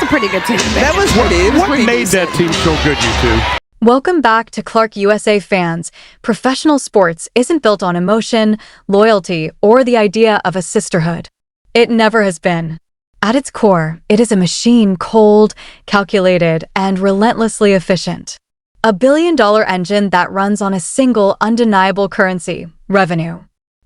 pretty good team. That was pretty. What made that team so good, you two? Welcome back to Clark USA fans. Professional sports isn't built on emotion, loyalty, or the idea of a sisterhood. It never has been. At its core, it is a machine cold, calculated, and relentlessly efficient. A billion-dollar engine that runs on a single, undeniable currency, revenue.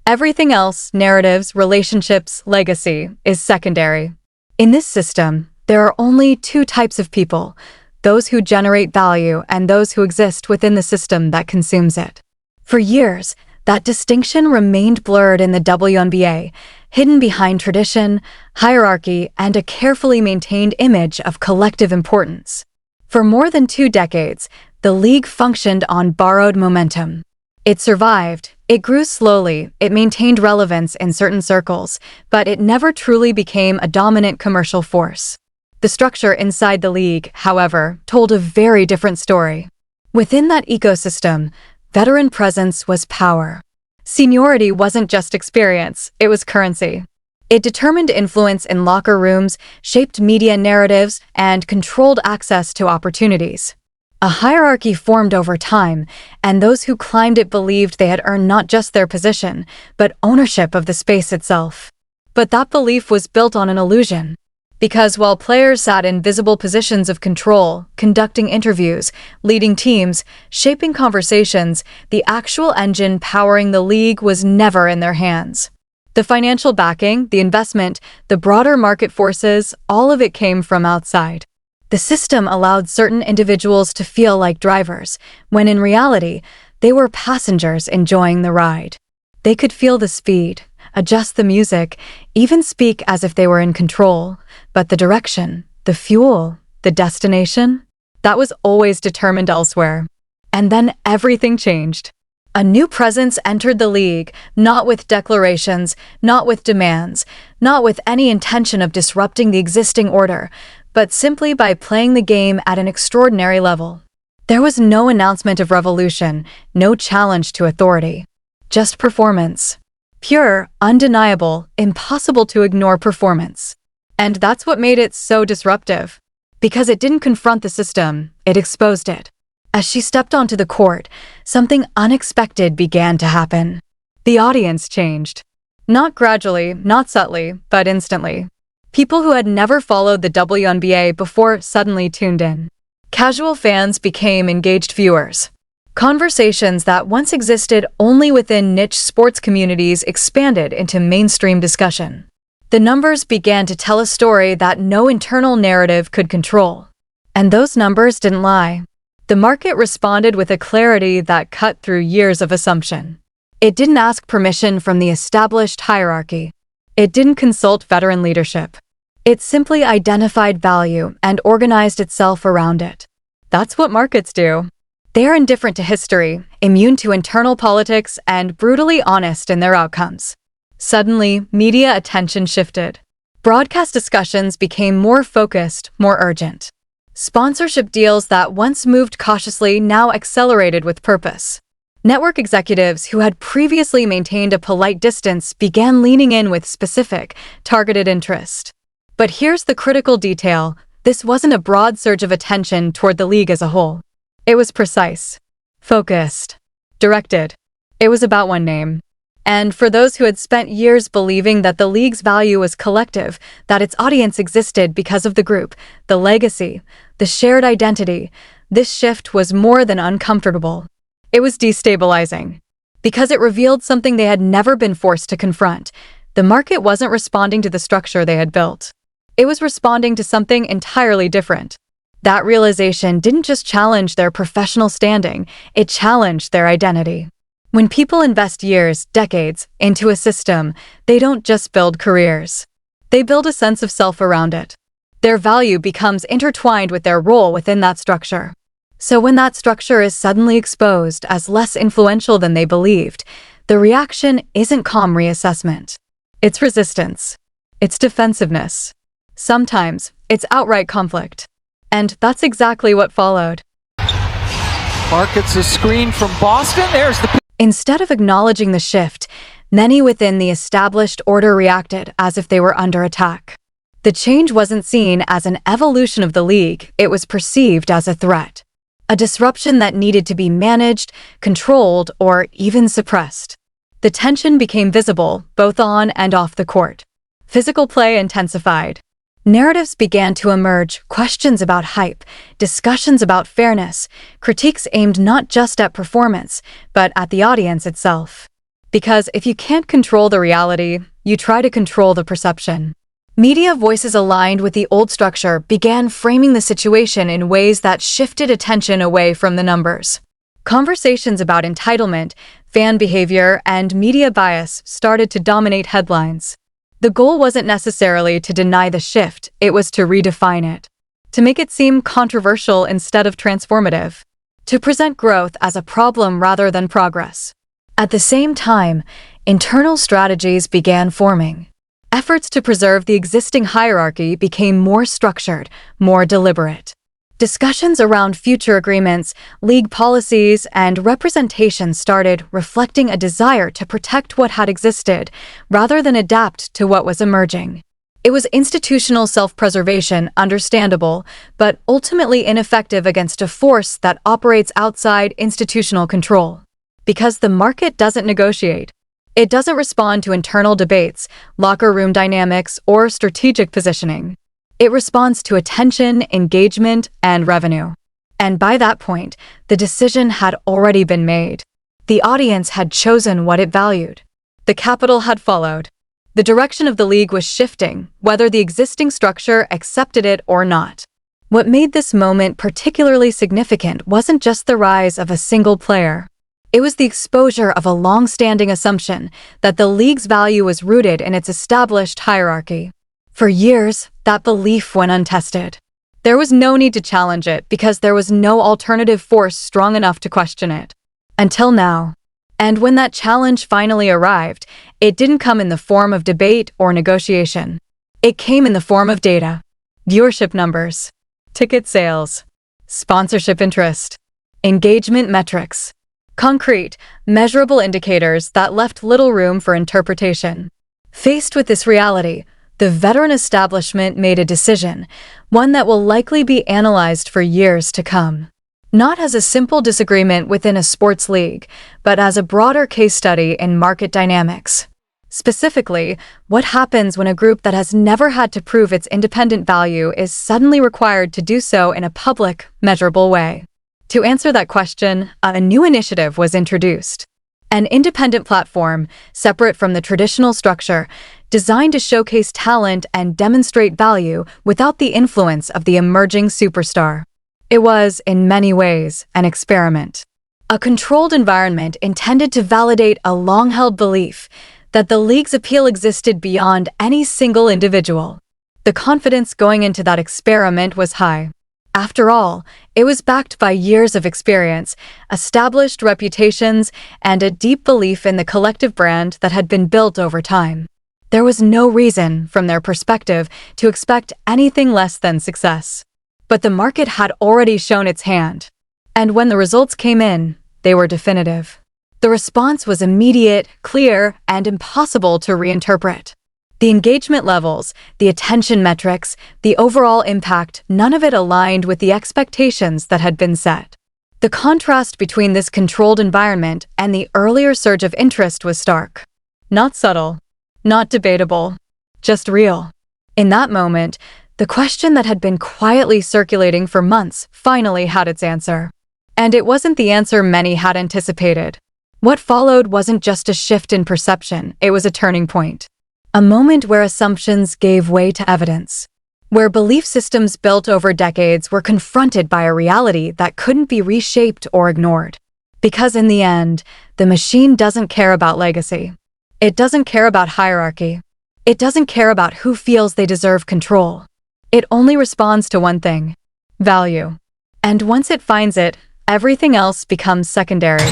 Everything else, narratives, relationships, legacy, is secondary. In this system, there are only two types of people: those who generate value and those who exist within the system that consumes it. For years, that distinction remained blurred in the WNBA, hidden behind tradition, hierarchy, and a carefully maintained image of collective importance. For more than 2 decades, the league functioned on borrowed momentum. It survived, it grew slowly, it maintained relevance in certain circles, but it never truly became a dominant commercial force. The structure inside the league, however, told a very different story. Within that ecosystem, veteran presence was power. Seniority wasn't just experience, it was currency. It determined influence in locker rooms, shaped media narratives, and controlled access to opportunities. A hierarchy formed over time, and those who climbed it believed they had earned not just their position, but ownership of the space itself. But that belief was built on an illusion. Because while players sat in visible positions of control, conducting interviews, leading teams, shaping conversations, the actual engine powering the league was never in their hands. The financial backing, the investment, the broader market forces, all of it came from outside. The system allowed certain individuals to feel like drivers, when in reality, they were passengers enjoying the ride. They could feel the speed, adjust the music, even speak as if they were in control, but the direction, the fuel, the destination, that was always determined elsewhere. And then everything changed. A new presence entered the league, not with declarations, not with demands, not with any intention of disrupting the existing order, but simply by playing the game at an extraordinary level. There was no announcement of revolution, no challenge to authority. Just performance. Pure, undeniable, impossible to ignore performance. And that's what made it so disruptive. Because it didn't confront the system, it exposed it. As she stepped onto the court, something unexpected began to happen. The audience changed. Not gradually, not subtly, but instantly. People who had never followed the WNBA before suddenly tuned in. Casual fans became engaged viewers. Conversations that once existed only within niche sports communities expanded into mainstream discussion. The numbers began to tell a story that no internal narrative could control. And those numbers didn't lie. The market responded with a clarity that cut through years of assumption. It didn't ask permission from the established hierarchy. It didn't consult veteran leadership. It simply identified value and organized itself around it. That's what markets do. They're indifferent to history, immune to internal politics, and brutally honest in their outcomes. Suddenly, media attention shifted. Broadcast discussions became more focused, more urgent. Sponsorship deals that once moved cautiously now accelerated with purpose. Network executives who had previously maintained a polite distance began leaning in with specific, targeted interest. But here's the critical detail: this wasn't a broad surge of attention toward the league as a whole. It was precise, focused, directed. It was about one name. And for those who had spent years believing that the league's value was collective, that its audience existed because of the group, the legacy, the shared identity, this shift was more than uncomfortable. It was destabilizing. Because it revealed something they had never been forced to confront. The market wasn't responding to the structure they had built. It was responding to something entirely different. That realization didn't just challenge their professional standing, it challenged their identity. When people invest years, decades, into a system, they don't just build careers. They build a sense of self around it. Their value becomes intertwined with their role within that structure. So when that structure is suddenly exposed as less influential than they believed, the reaction isn't calm reassessment. It's resistance. It's defensiveness. Sometimes, it's outright conflict. And that's exactly what followed. Clark gets a screen from Boston. There's the... Instead of acknowledging the shift, many within the established order reacted as if they were under attack. The change wasn't seen as an evolution of the league, it was perceived as a threat. A disruption that needed to be managed, controlled, or even suppressed. The tension became visible, both on and off the court. Physical play intensified. Narratives began to emerge, questions about hype, discussions about fairness, critiques aimed not just at performance, but at the audience itself. Because if you can't control the reality, you try to control the perception. Media voices aligned with the old structure began framing the situation in ways that shifted attention away from the numbers. Conversations about entitlement, fan behavior, and media bias started to dominate headlines. The goal wasn't necessarily to deny the shift, it was to redefine it. To make it seem controversial instead of transformative. To present growth as a problem rather than progress. At the same time, internal strategies began forming. Efforts to preserve the existing hierarchy became more structured, more deliberate. Discussions around future agreements, league policies, and representation started reflecting a desire to protect what had existed, rather than adapt to what was emerging. It was institutional self-preservation, understandable, but ultimately ineffective against a force that operates outside institutional control. Because the market doesn't negotiate. It doesn't respond to internal debates, locker room dynamics, or strategic positioning. It responds to attention, engagement, and revenue. And by that point, the decision had already been made. The audience had chosen what it valued. The capital had followed. The direction of the league was shifting, whether the existing structure accepted it or not. What made this moment particularly significant wasn't just the rise of a single player. It was the exposure of a long-standing assumption that the league's value was rooted in its established hierarchy. For years, that belief went untested. There was no need to challenge it because there was no alternative force strong enough to question it. Until now. And when that challenge finally arrived, it didn't come in the form of debate or negotiation. It came in the form of data. Viewership numbers. Ticket sales. Sponsorship interest. Engagement metrics. Concrete, measurable indicators that left little room for interpretation. Faced with this reality, the veteran establishment made a decision, one that will likely be analyzed for years to come. Not as a simple disagreement within a sports league, but as a broader case study in market dynamics. Specifically, what happens when a group that has never had to prove its independent value is suddenly required to do so in a public, measurable way? To answer that question, a new initiative was introduced. An independent platform, separate from the traditional structure, designed to showcase talent and demonstrate value without the influence of the emerging superstar. It was, in many ways, an experiment. A controlled environment intended to validate a long-held belief that the league's appeal existed beyond any single individual. The confidence going into that experiment was high. After all, it was backed by years of experience, established reputations, and a deep belief in the collective brand that had been built over time. There was no reason, from their perspective, to expect anything less than success. But the market had already shown its hand. And when the results came in, they were definitive. The response was immediate, clear, and impossible to reinterpret. The engagement levels, the attention metrics, the overall impact, none of it aligned with the expectations that had been set. The contrast between this controlled environment and the earlier surge of interest was stark. Not subtle, not debatable, just real. In that moment, the question that had been quietly circulating for months finally had its answer. And it wasn't the answer many had anticipated. What followed wasn't just a shift in perception, it was a turning point. A moment where assumptions gave way to evidence. Where belief systems built over decades were confronted by a reality that couldn't be reshaped or ignored. Because in the end, the machine doesn't care about legacy. It doesn't care about hierarchy. It doesn't care about who feels they deserve control. It only responds to one thing: value. And once it finds it, everything else becomes secondary.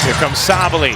Here comes Sabali.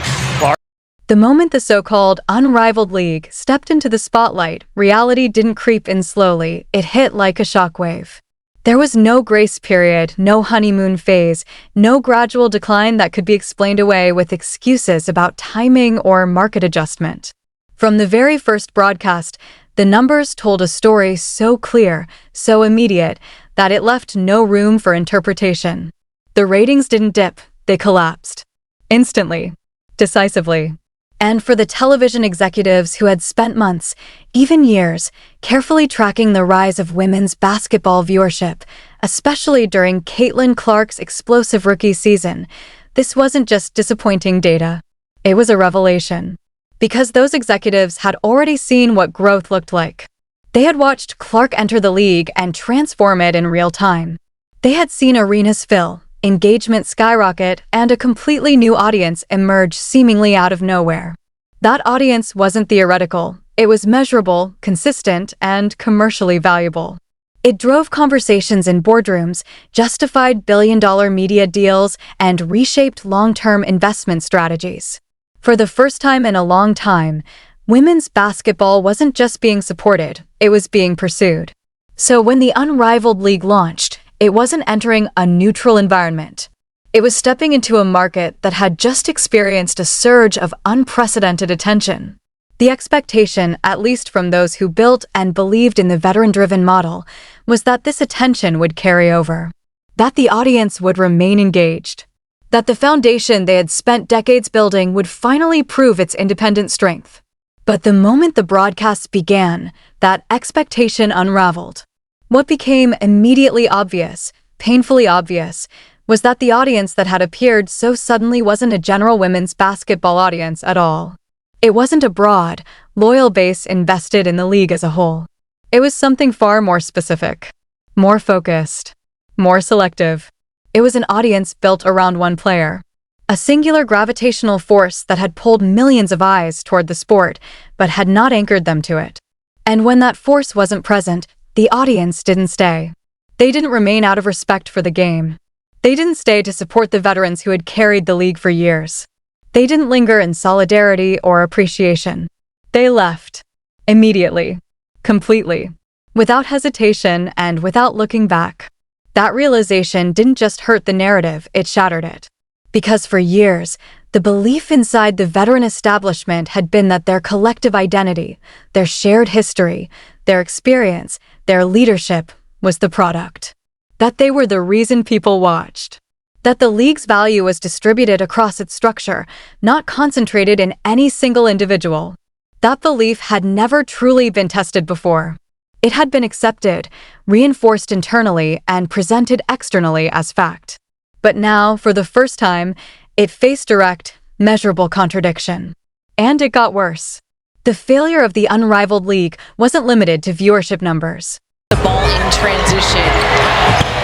The moment the so-called unrivaled league stepped into the spotlight, reality didn't creep in slowly, it hit like a shockwave. There was no grace period, no honeymoon phase, no gradual decline that could be explained away with excuses about timing or market adjustment. From the very first broadcast, The numbers told a story so clear, so immediate, that it left no room for interpretation. The ratings didn't dip, they collapsed. Instantly. Decisively. And for the television executives who had spent months, even years, carefully tracking the rise of women's basketball viewership, especially during Caitlin Clark's explosive rookie season, this wasn't just disappointing data. It was a revelation. Because those executives had already seen what growth looked like. They had watched Clark enter the league and transform it in real time. They had seen arenas fill, engagement skyrocket, and a completely new audience emerge seemingly out of nowhere. That audience wasn't theoretical. It was measurable, consistent, and commercially valuable. It drove conversations in boardrooms, justified billion-dollar media deals, and reshaped long-term investment strategies. For the first time in a long time, women's basketball wasn't just being supported, it was being pursued. So when the unrivaled league launched, it wasn't entering a neutral environment. It was stepping into a market that had just experienced a surge of unprecedented attention. The expectation, at least from those who built and believed in the veteran-driven model, was that this attention would carry over, that the audience would remain engaged, that the foundation they had spent decades building would finally prove its independent strength. But the moment the broadcasts began, that expectation unraveled. What became immediately obvious, painfully obvious, was that the audience that had appeared so suddenly wasn't a general women's basketball audience at all. It wasn't a broad, loyal base invested in the league as a whole. It was something far more specific, more focused, more selective. It was an audience built around one player, a singular gravitational force that had pulled millions of eyes toward the sport, but had not anchored them to it. And when that force wasn't present, the audience didn't stay. They didn't remain out of respect for the game. They didn't stay to support the veterans who had carried the league for years. They didn't linger in solidarity or appreciation. They left. Immediately. Completely. Without hesitation and without looking back. That realization didn't just hurt the narrative, it shattered it. Because for years, the belief inside the veteran establishment had been that their collective identity, their shared history, their experience, their leadership was the product. That they were the reason people watched. That the league's value was distributed across its structure, not concentrated in any single individual. That belief had never truly been tested before. It had been accepted, reinforced internally, and presented externally as fact. But now, for the first time, it faced direct, measurable contradiction. And it got worse. The failure of the unrivaled league wasn't limited to viewership numbers. The ball in transition.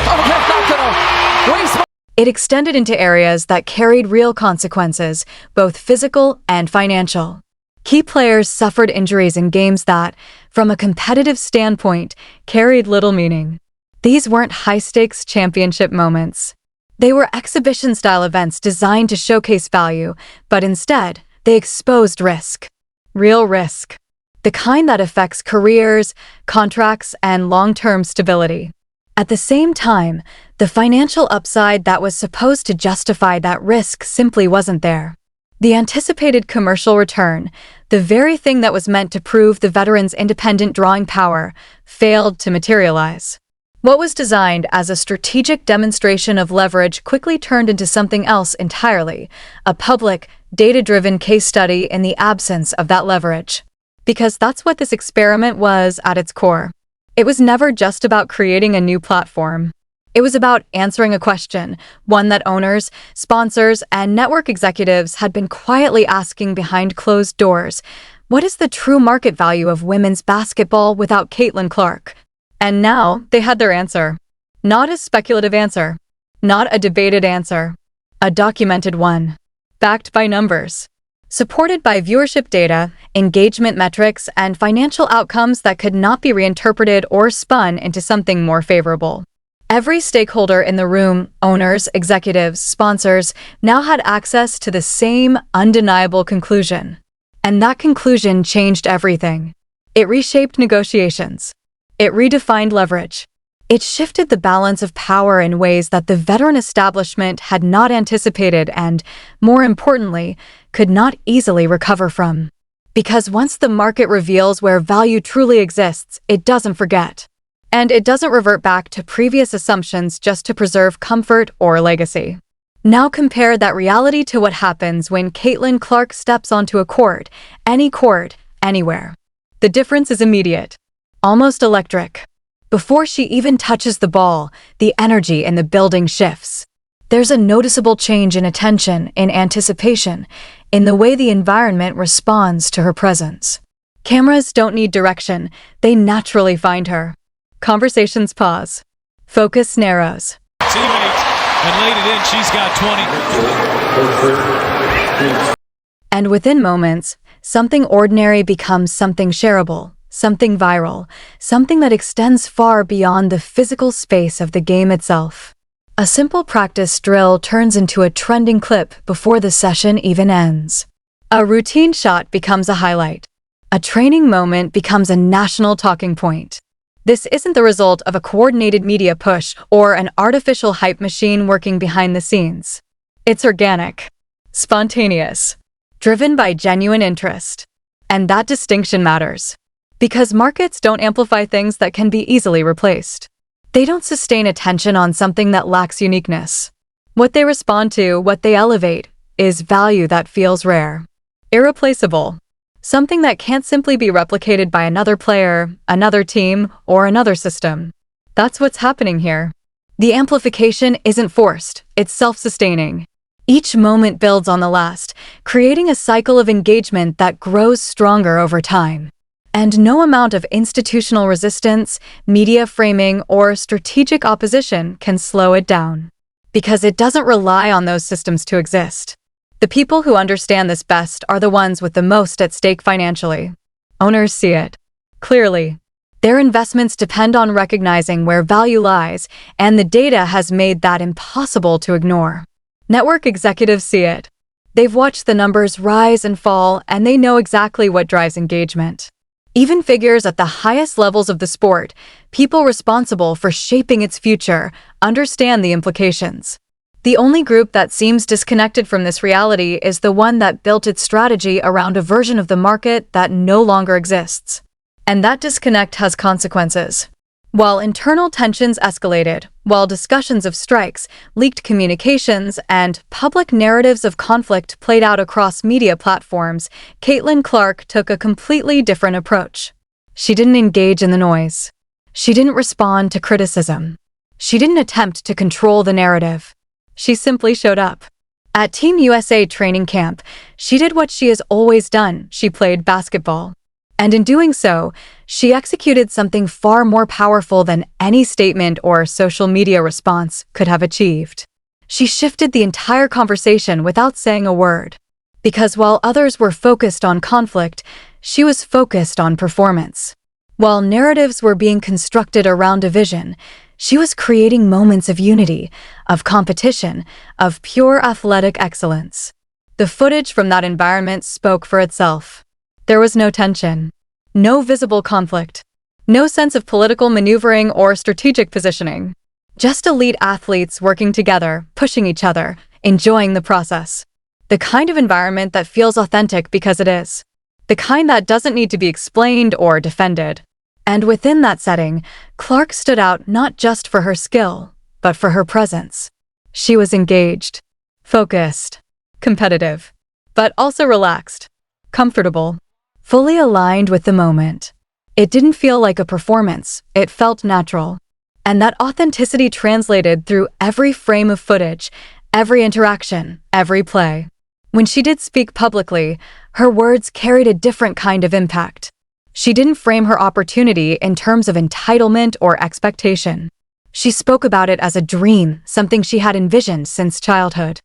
Oh, that's not gonna waste. It extended into areas that carried real consequences, both physical and financial. Key players suffered injuries in games that, from a competitive standpoint, carried little meaning. These weren't high-stakes championship moments. They were exhibition-style events designed to showcase value, but instead, they exposed risk. Real risk. The kind that affects careers, contracts, and long-term stability. At the same time, the financial upside that was supposed to justify that risk simply wasn't there. The anticipated commercial return, the very thing that was meant to prove the veterans' independent drawing power, failed to materialize. What was designed as a strategic demonstration of leverage quickly turned into something else entirely, a public, data-driven case study in the absence of that leverage. Because that's what this experiment was at its core. It was never just about creating a new platform. It was about answering a question, one that owners, sponsors, and network executives had been quietly asking behind closed doors. What is the true market value of women's basketball without Caitlin Clark? And now they had their answer. Not a speculative answer. Not a debated answer. A documented one. Backed by numbers. Supported by viewership data, engagement metrics, and financial outcomes that could not be reinterpreted or spun into something more favorable. Every stakeholder in the room, owners, executives, sponsors, now had access to the same undeniable conclusion. And that conclusion changed everything. It reshaped negotiations. It redefined leverage. It shifted the balance of power in ways that the veteran establishment had not anticipated and, more importantly, could not easily recover from. Because once the market reveals where value truly exists, it doesn't forget. And it doesn't revert back to previous assumptions just to preserve comfort or legacy. Now compare that reality to what happens when Caitlin Clark steps onto a court, anywhere. The difference is immediate, almost electric. Before she even touches the ball, the energy in the building shifts. There's a noticeable change in attention, in anticipation, in the way the environment responds to her presence. Cameras don't need direction, they naturally find her. Conversations pause. Focus narrows. Teammate, and laid it in, she's got 20. And within moments, something ordinary becomes something shareable, something viral, something that extends far beyond the physical space of the game itself. A simple practice drill turns into a trending clip before the session even ends. A routine shot becomes a highlight. A training moment becomes a national talking point. This isn't the result of a coordinated media push or an artificial hype machine working behind the scenes. It's organic, spontaneous, driven by genuine interest. And that distinction matters. Because markets don't amplify things that can be easily replaced. They don't sustain attention on something that lacks uniqueness. What they respond to, what they elevate, is value that feels rare, irreplaceable, something that can't simply be replicated by another player, another team, or another system. That's what's happening here. The amplification isn't forced, it's self-sustaining. Each moment builds on the last, creating a cycle of engagement that grows stronger over time. And no amount of institutional resistance, media framing, or strategic opposition can slow it down. Because it doesn't rely on those systems to exist. The people who understand this best are the ones with the most at stake financially. Owners see it clearly. Their investments depend on recognizing where value lies, and the data has made that impossible to ignore. Network executives see it. They've watched the numbers rise and fall, and they know exactly what drives engagement. Even figures at the highest levels of the sport, people responsible for shaping its future, understand the implications. The only group that seems disconnected from this reality is the one that built its strategy around a version of the market that no longer exists. And that disconnect has consequences. While internal tensions escalated, while discussions of strikes, leaked communications, and public narratives of conflict played out across media platforms, Caitlin Clark took a completely different approach. She didn't engage in the noise. She didn't respond to criticism. She didn't attempt to control the narrative. She simply showed up. At Team USA training camp, she did what she has always done. She played basketball. And in doing so, she executed something far more powerful than any statement or social media response could have achieved. She shifted the entire conversation without saying a word. Because while others were focused on conflict, she was focused on performance. While narratives were being constructed around division, she was creating moments of unity, of competition, of pure athletic excellence. The footage from that environment spoke for itself. There was no tension, no visible conflict, no sense of political maneuvering or strategic positioning. Just elite athletes working together, pushing each other, enjoying the process. The kind of environment that feels authentic because it is. The kind that doesn't need to be explained or defended. And within that setting, Clark stood out not just for her skill, but for her presence. She was engaged, focused, competitive, but also relaxed, comfortable, fully aligned with the moment. It didn't feel like a performance, it felt natural. And that authenticity translated through every frame of footage, every interaction, every play. When she did speak publicly, her words carried a different kind of impact. She didn't frame her opportunity in terms of entitlement or expectation. She spoke about it as a dream, something she had envisioned since childhood.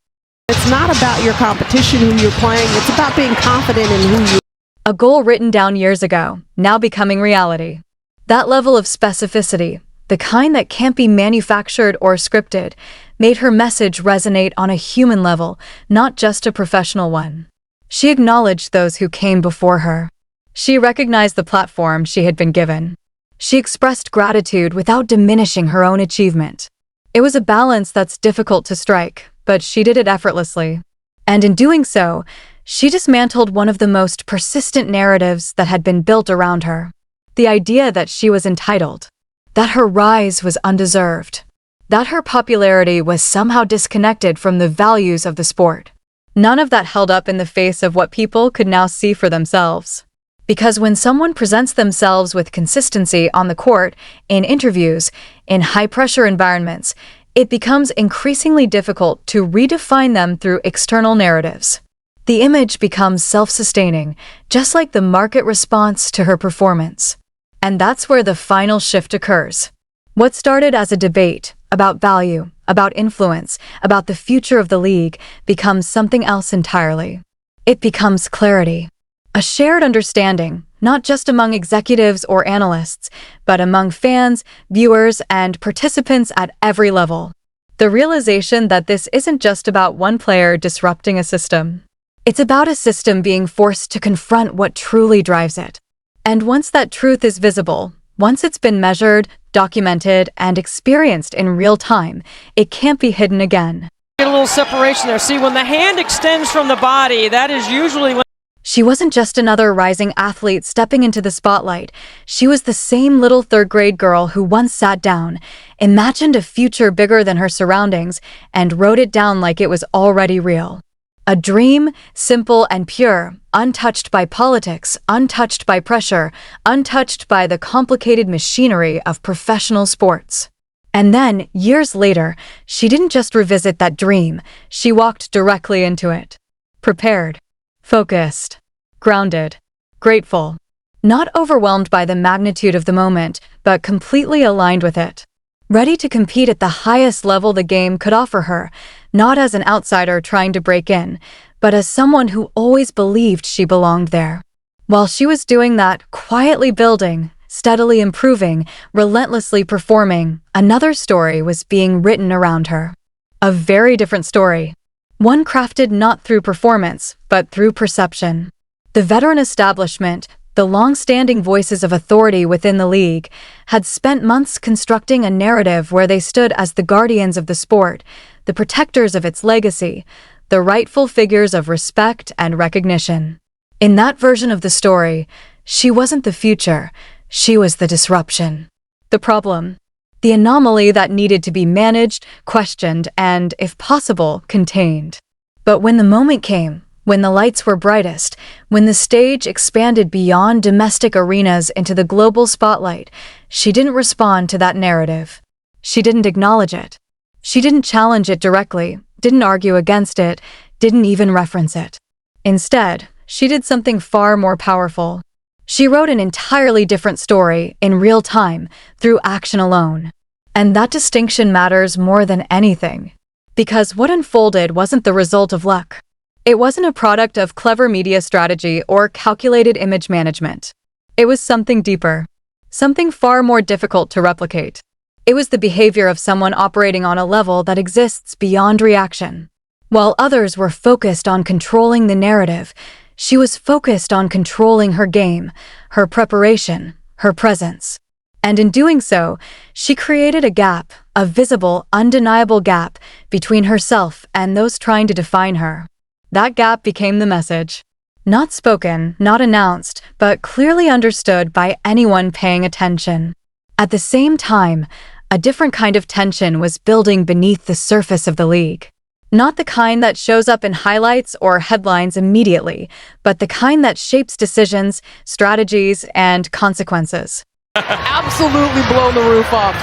It's not about your competition, who you're playing. It's about being confident in who you are. A goal written down years ago, now becoming reality. That level of specificity, the kind that can't be manufactured or scripted, made her message resonate on a human level, not just a professional one. She acknowledged those who came before her. She recognized the platform she had been given. She expressed gratitude without diminishing her own achievement. It was a balance that's difficult to strike, but she did it effortlessly. And in doing so, She dismantled one of the most persistent narratives that had been built around her. The idea that she was entitled, that her rise was undeserved, that her popularity was somehow disconnected from the values of the sport. None of that held up in the face of what people could now see for themselves. Because when someone presents themselves with consistency on the court, in interviews, in high-pressure environments, it becomes increasingly difficult to redefine them through external narratives. The image becomes self-sustaining, just like the market response to her performance. And that's where the final shift occurs. What started as a debate about value, about influence, about the future of the league, becomes something else entirely. It becomes clarity. A shared understanding, not just among executives or analysts, but among fans, viewers, and participants at every level. The realization that this isn't just about one player disrupting a system. It's about a system being forced to confront what truly drives it. And once that truth is visible, once it's been measured, documented, and experienced in real time, it can't be hidden again. Get a little separation there. See, when the hand extends from the body, that is usually when... She wasn't just another rising athlete stepping into the spotlight. She was the same little third-grade girl who once sat down, imagined a future bigger than her surroundings, and wrote it down like it was already real. A dream, simple and pure, untouched by politics, untouched by pressure, untouched by the complicated machinery of professional sports. And then, years later, she didn't just revisit that dream, she walked directly into it. Prepared, focused, grounded, grateful. Not overwhelmed by the magnitude of the moment, but completely aligned with it. Ready to compete at the highest level the game could offer her, not as an outsider trying to break in, but as someone who always believed she belonged there. While she was doing that, quietly building, steadily improving, relentlessly performing, another story was being written around her. A very different story. One crafted not through performance, but through perception. The veteran establishment, the long-standing voices of authority within the league, had spent months constructing a narrative where they stood as the guardians of the sport, the protectors of its legacy, the rightful figures of respect and recognition. In that version of the story, she wasn't the future, she was the disruption. The problem. The anomaly that needed to be managed, questioned, and, if possible, contained. But when the moment came, when the lights were brightest, when the stage expanded beyond domestic arenas into the global spotlight, she didn't respond to that narrative. She didn't acknowledge it. She didn't challenge it directly, didn't argue against it, didn't even reference it. Instead, she did something far more powerful. She wrote an entirely different story in real time, through action alone. And that distinction matters more than anything. Because what unfolded wasn't the result of luck. It wasn't a product of clever media strategy or calculated image management. It was something deeper. Something far more difficult to replicate. It was the behavior of someone operating on a level that exists beyond reaction. While others were focused on controlling the narrative, she was focused on controlling her game, her preparation, her presence. And in doing so, she created a gap, a visible, undeniable gap, between herself and those trying to define her. That gap became the message. Not spoken, not announced, but clearly understood by anyone paying attention. At the same time, a different kind of tension was building beneath the surface of the league. Not the kind that shows up in highlights or headlines immediately, but the kind that shapes decisions, strategies, and consequences. Absolutely blown the roof off.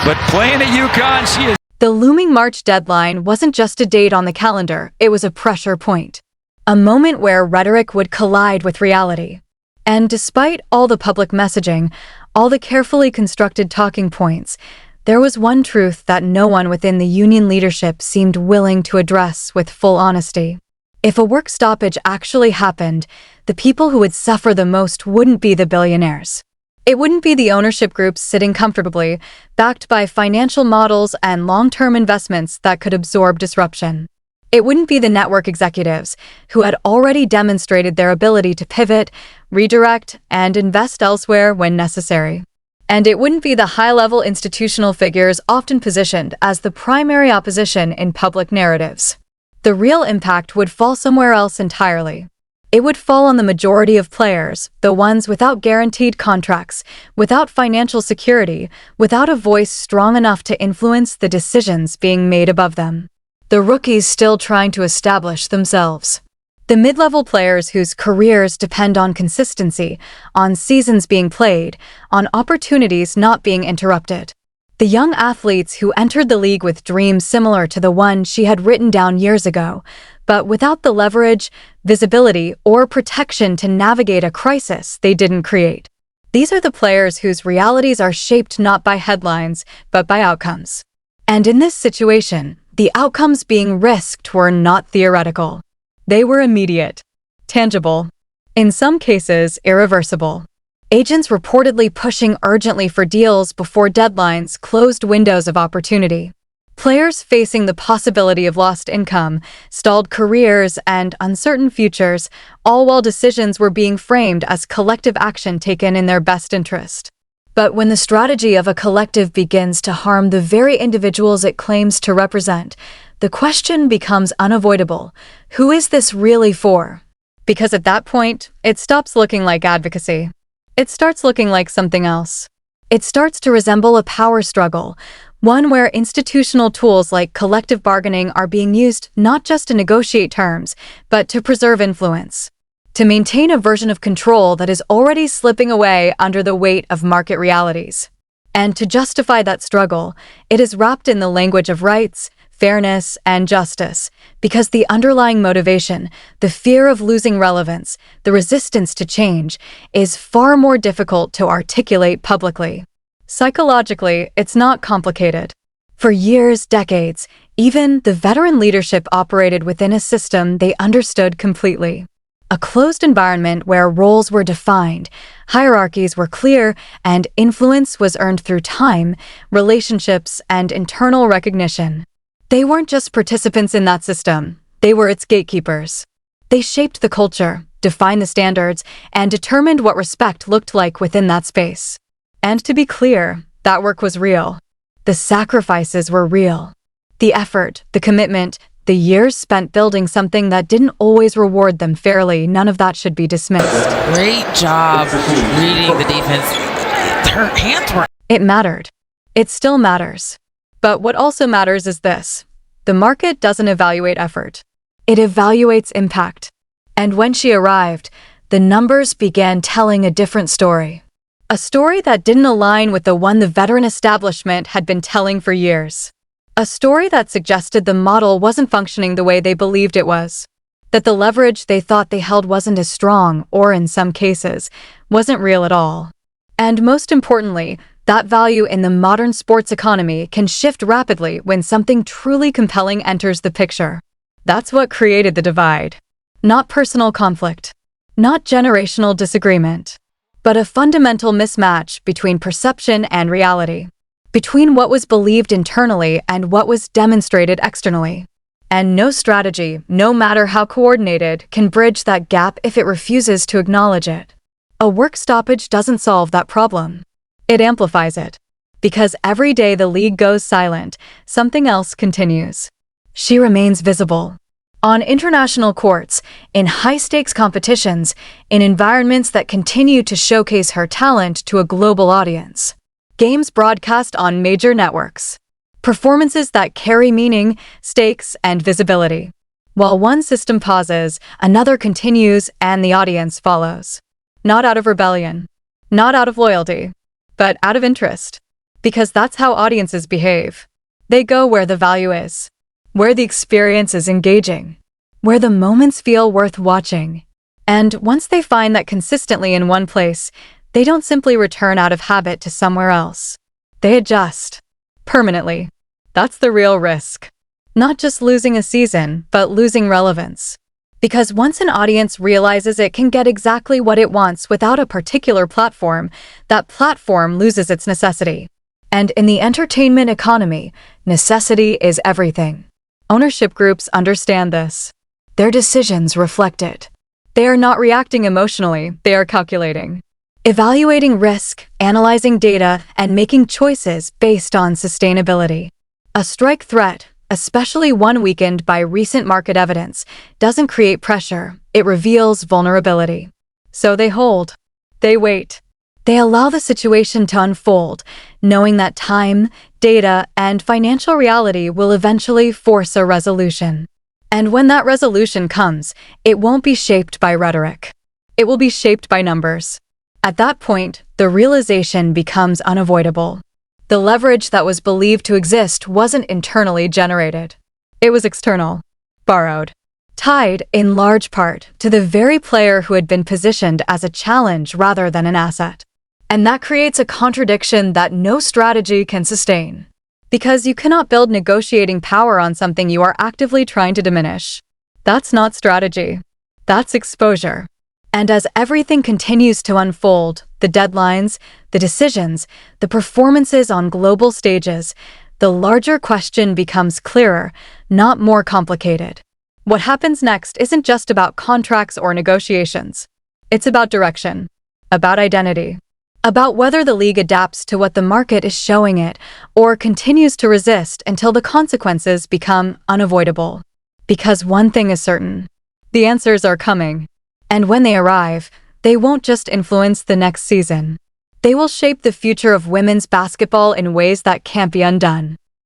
But playing at UConn, she is... The looming March deadline wasn't just a date on the calendar, it was a pressure point. A moment where rhetoric would collide with reality. And despite all the public messaging, all the carefully constructed talking points, there was one truth that no one within the union leadership seemed willing to address with full honesty. If a work stoppage actually happened, the people who would suffer the most wouldn't be the billionaires. It wouldn't be the ownership groups sitting comfortably, backed by financial models and long-term investments that could absorb disruption. It wouldn't be the network executives, who had already demonstrated their ability to pivot, redirect, and invest elsewhere when necessary. And it wouldn't be the high-level institutional figures often positioned as the primary opposition in public narratives. The real impact would fall somewhere else entirely. It would fall on the majority of players, the ones without guaranteed contracts, without financial security, without a voice strong enough to influence the decisions being made above them. The rookies still trying to establish themselves. The mid-level players whose careers depend on consistency, on seasons being played, on opportunities not being interrupted. The young athletes who entered the league with dreams similar to the one she had written down years ago, but without the leverage, visibility, or protection to navigate a crisis they didn't create. These are the players whose realities are shaped not by headlines, but by outcomes. And in this situation, the outcomes being risked were not theoretical. They were immediate, tangible, in some cases irreversible. Agents reportedly pushing urgently for deals before deadlines closed windows of opportunity. Players facing the possibility of lost income, stalled careers, and uncertain futures, all while decisions were being framed as collective action taken in their best interest. But when the strategy of a collective begins to harm the very individuals it claims to represent, the question becomes unavoidable. Who is this really for? Because at that point, it stops looking like advocacy. It starts looking like something else. It starts to resemble a power struggle, one where institutional tools like collective bargaining are being used not just to negotiate terms, but to preserve influence, to maintain a version of control that is already slipping away under the weight of market realities. And to justify that struggle, it is wrapped in the language of rights, fairness, and justice, because the underlying motivation, the fear of losing relevance, the resistance to change, is far more difficult to articulate publicly. Psychologically, it's not complicated. For years, decades, even the veteran leadership operated within a system they understood completely. A closed environment where roles were defined, hierarchies were clear, and influence was earned through time, relationships, and internal recognition. They weren't just participants in that system, they were its gatekeepers. They shaped the culture, defined the standards, and determined what respect looked like within that space. And to be clear, that work was real. The sacrifices were real. The effort, the commitment, the years spent building something that didn't always reward them fairly, none of that should be dismissed. Great job reading the defense. Her hands were... It mattered. It still matters. But what also matters is this. The market doesn't evaluate effort. It evaluates impact. And when she arrived, the numbers began telling a different story. A story that didn't align with the one the veteran establishment had been telling for years. A story that suggested the model wasn't functioning the way they believed it was. That the leverage they thought they held wasn't as strong, or in some cases, wasn't real at all. And most importantly, that value in the modern sports economy can shift rapidly when something truly compelling enters the picture. That's what created the divide. Not personal conflict. Not generational disagreement. But a fundamental mismatch between perception and reality. Between what was believed internally and what was demonstrated externally. And no strategy, no matter how coordinated, can bridge that gap if it refuses to acknowledge it. A work stoppage doesn't solve that problem. It amplifies it. Because every day the league goes silent, something else continues. She remains visible. On international courts, in high-stakes competitions, in environments that continue to showcase her talent to a global audience. Games broadcast on major networks. Performances that carry meaning, stakes, and visibility. While one system pauses, another continues, and the audience follows. Not out of rebellion. Not out of loyalty. But out of interest. Because that's how audiences behave. They go where the value is. Where the experience is engaging. Where the moments feel worth watching. And once they find that consistently in one place, they don't simply return out of habit to somewhere else. They adjust. Permanently. That's the real risk. Not just losing a season, but losing relevance. Because once an audience realizes it can get exactly what it wants without a particular platform, that platform loses its necessity. And in the entertainment economy, necessity is everything. Ownership groups understand this. Their decisions reflect it. They are not reacting emotionally, they are calculating. Evaluating risk, analyzing data, and making choices based on sustainability. A strike threat, especially one weakened by recent market evidence, doesn't create pressure, it reveals vulnerability. So they hold. They wait. They allow the situation to unfold, knowing that time, data, and financial reality will eventually force a resolution. And when that resolution comes, it won't be shaped by rhetoric. It will be shaped by numbers. At that point, the realization becomes unavoidable. The leverage that was believed to exist wasn't internally generated. It was external, borrowed, tied in large part to the very player who had been positioned as a challenge rather than an asset. And that creates a contradiction that no strategy can sustain. Because you cannot build negotiating power on something you are actively trying to diminish. That's not strategy. That's exposure. And as everything continues to unfold, the deadlines, the decisions, the performances on global stages, the larger question becomes clearer, not more complicated. What happens next isn't just about contracts or negotiations. It's about direction, about identity, about whether the league adapts to what the market is showing it or continues to resist until the consequences become unavoidable. Because one thing is certain, the answers are coming. And when they arrive, they won't just influence the next season. They will shape the future of women's basketball in ways that can't be undone.